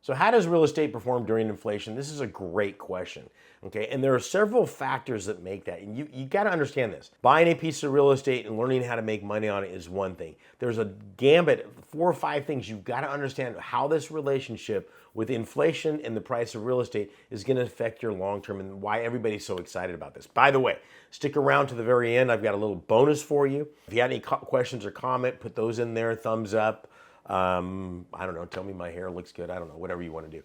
So how does real estate perform during inflation? This is a great question, okay? And there are several factors that make that. And you got to understand this. Buying a piece of real estate and learning how to make money on it is one thing. There's a gambit, 4 or 5 things you've got to understand how this relationship with inflation and the price of real estate is going to affect your long-term and why everybody's so excited about this. By the way, stick around to the very end. I've got a little bonus for you. If you have any questions or comment, put those in there, thumbs up. I don't know, tell me my hair looks good. I don't know, whatever you want to do.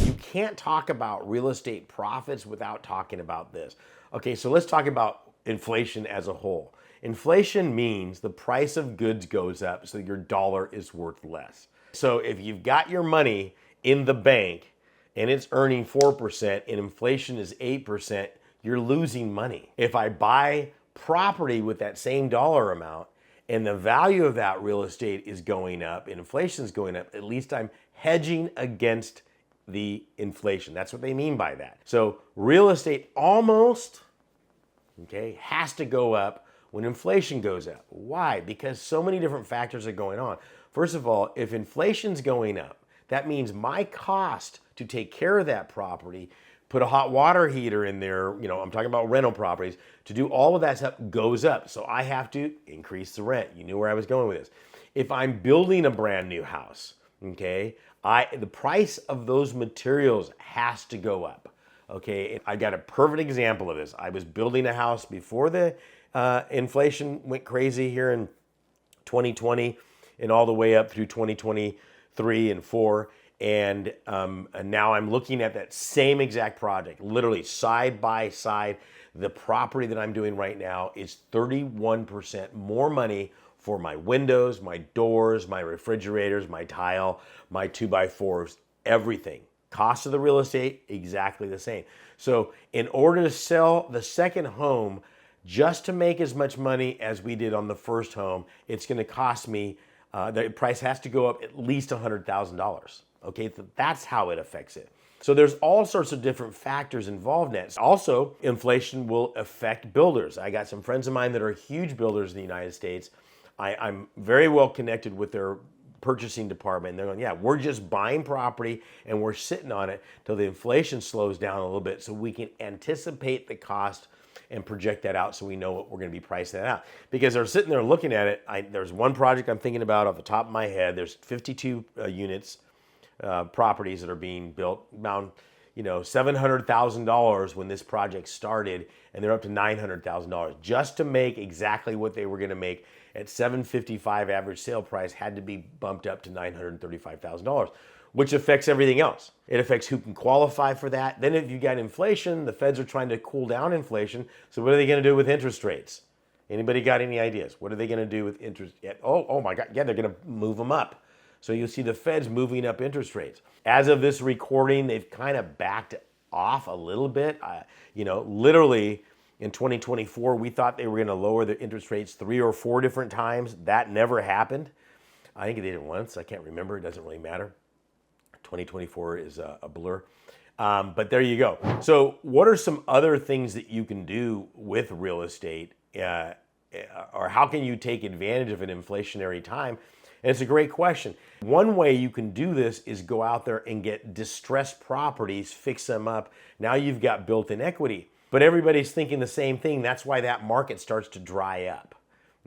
You can't talk about real estate profits without talking about this. Okay, so let's talk about inflation as a whole. Inflation means the price of goods goes up, so your dollar is worth less. So if you've got your money in the bank and it's earning 4% and inflation is 8%, you're losing money. If I buy property with that same dollar amount and the value of that real estate is going up and inflation is going up, at least I'm hedging against the inflation. That's what they mean by that. So real estate almost, okay, has to go up when inflation goes up. Why? Because so many different factors are going on. First of all, if inflation's going up, that means my cost to take care of that property, put a hot water heater in there, I'm talking about rental properties, to do all of that stuff goes up. So I have to increase the rent. You knew where I was going with this. If I'm building a brand new house, okay, the price of those materials has to go up. Okay, I got a perfect example of this. I was building a house before the inflation went crazy here in 2020 and all the way up through 2023 and 4. And now I'm looking at that same exact project, literally side by side. The property that I'm doing right now is 31% more money for my windows, my doors, my refrigerators, my tile, my 2x4s, everything. Cost of the real estate, exactly the same. So in order to sell the second home, just to make as much money as we did on the first home, it's going to cost me, the price has to go up at least $100,000. Okay, so that's how it affects it. So there's all sorts of different factors involved in it. Also, inflation will affect builders. I got some friends of mine that are huge builders in the United States. I'm very well connected with their purchasing department. And they're going, yeah, we're just buying property and we're sitting on it till the inflation slows down a little bit so we can anticipate the cost and project that out so we know what we're going to be pricing that out. Because they're sitting there looking at it. There's one project I'm thinking about off the top of my head. There's 52 units. Properties that are being built, around $700,000 when this project started, and they're up to $900,000 just to make exactly what they were going to make at $755 average sale price had to be bumped up to $935,000, which affects everything else. It affects who can qualify for that. Then if you got inflation, the feds are trying to cool down inflation. So what are they going to do with interest rates? Anybody got any ideas? What are they going to do with interest? Oh my God, yeah, they're going to move them up. So you'll see the feds moving up interest rates. As of this recording, they've kind of backed off a little bit. Literally in 2024, we thought they were going to lower the interest rates 3 or 4 different times. That never happened. I think they did it once. I can't remember. It doesn't really matter. 2024 is a blur. But there you go. So what are some other things that you can do with real estate? Or how can you take advantage of an inflationary time? And it's a great question. One way you can do this is go out there and get distressed properties, fix them up. Now you've got built-in equity. But everybody's thinking the same thing. That's why that market starts to dry up.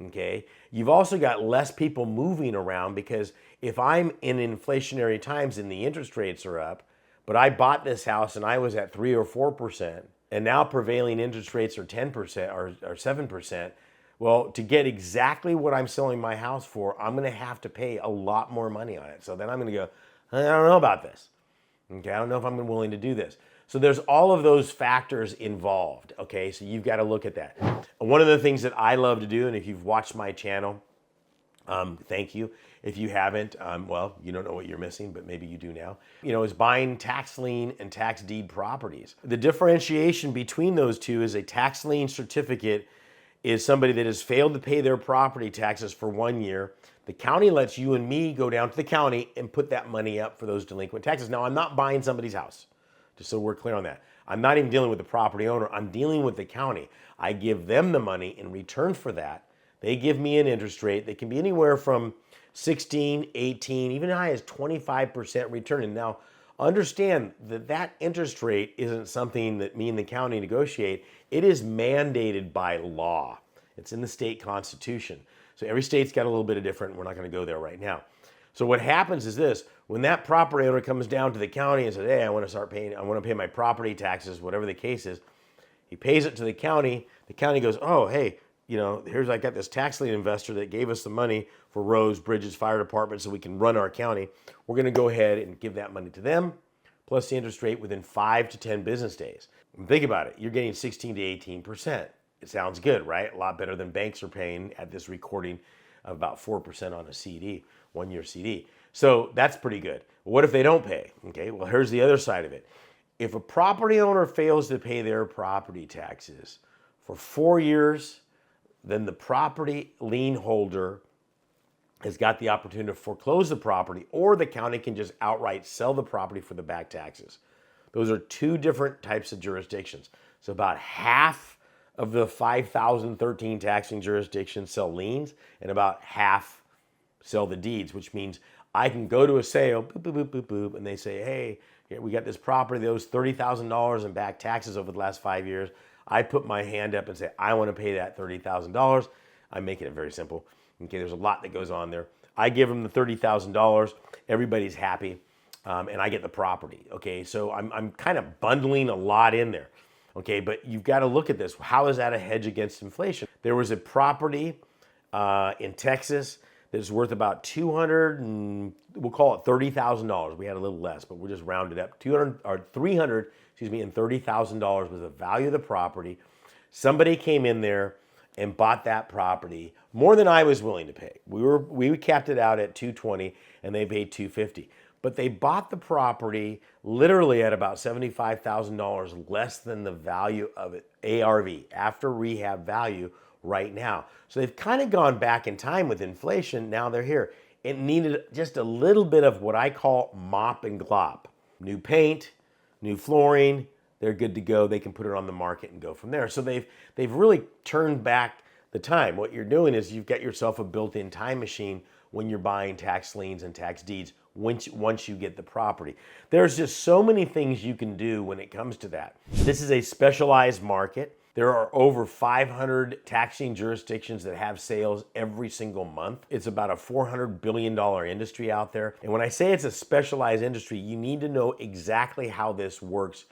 Okay? You've also got less people moving around because if I'm in inflationary times and the interest rates are up, but I bought this house and I was at 3 or 4%, and now prevailing interest rates are 10% or 7%, well, to get exactly what I'm selling my house for, I'm going to have to pay a lot more money on it. So then I'm going to go, I don't know about this. Okay, I don't know if I'm willing to do this. So there's all of those factors involved. Okay, so you've got to look at that. One of the things that I love to do, and if you've watched my channel, thank you. If you haven't, well, you don't know what you're missing, but maybe you do now, is buying tax lien and tax deed properties. The differentiation between those two is a tax lien certificate is somebody that has failed to pay their property taxes for 1 year. The county lets you and me go down to the county and put that money up for those delinquent taxes. Now, I'm not buying somebody's house, just so we're clear on that. I'm not even dealing with the property owner. I'm dealing with the county. I give them the money in return for that. They give me an interest rate that can be anywhere from 16, 18, even high as 25% return. And now understand that that interest rate isn't something that me and the county negotiate. It is mandated by law. It's in the state constitution. So every state's got a little bit of different. We're not going to go there right now. So what happens is this: when that property owner comes down to the county and says, hey, I want to pay my property taxes, whatever the case is, he pays it to the county. The county goes, oh, hey, I got this tax lien investor that gave us the money for roads, bridges, fire department so we can run our county. We're going to go ahead and give that money to them, plus the interest rate within 5 to 10 business days. And think about it. You're getting 16 to 18%. It sounds good, right? A lot better than banks are paying at this recording of about 4% on a CD, 1-year CD. So that's pretty good. What if they don't pay? Okay, well, here's the other side of it. If a property owner fails to pay their property taxes for 4 years, then the property lien holder has got the opportunity to foreclose the property, or the county can just outright sell the property for the back taxes. Those are two different types of jurisdictions. So about half of the 5,013 taxing jurisdictions sell liens, and about half sell the deeds, which means I can go to a sale, boop, boop, boop, boop, boop, and they say, hey, here, we got this property that owes $30,000 in back taxes over the last 5 years. I put my hand up and say, I want to pay that $30,000. I'm making it very simple. Okay, there's a lot that goes on there. I give them the $30,000. Everybody's happy, and I get the property. Okay, so I'm kind of bundling a lot in there. Okay, but you've got to look at this. How is that a hedge against inflation? There was a property in Texas that's worth about we'll call it $30,000. We had a little less, but we'll just round it up. $330,000 was the value of the property. Somebody came in there and bought that property more than I was willing to pay. We capped it out at $220, and they paid $250. But they bought the property literally at about $75,000 less than the value of it, ARV, after rehab value right now. So they've kind of gone back in time with inflation. Now they're here. It needed just a little bit of what I call mop and glop. New paint, new flooring, they're good to go. They can put it on the market and go from there. So they've really turned back the time. What you're doing is you've got yourself a built-in time machine when you're buying tax liens and tax deeds once you get the property. There's just so many things you can do when it comes to that. This is a specialized market. There are over 500 taxing jurisdictions that have sales every single month. It's about a $400 billion industry out there. And when I say it's a specialized industry, you need to know exactly how this works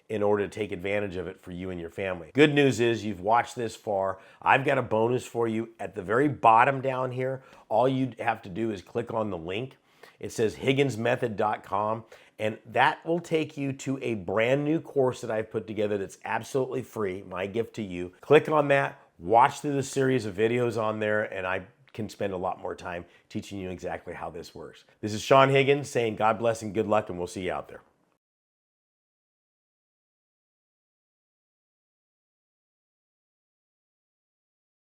in order to take advantage of it for you and your family. Good news is you've watched this far. I've got a bonus for you at the very bottom down here. All you have to do is click on the link. It says higginsmethod.com, and that will take you to a brand new course that I've put together that's absolutely free, my gift to you. Click on that, watch through the series of videos on there, and I can spend a lot more time teaching you exactly how this works. This is Saen Higgins saying God bless and good luck, and we'll see you out there.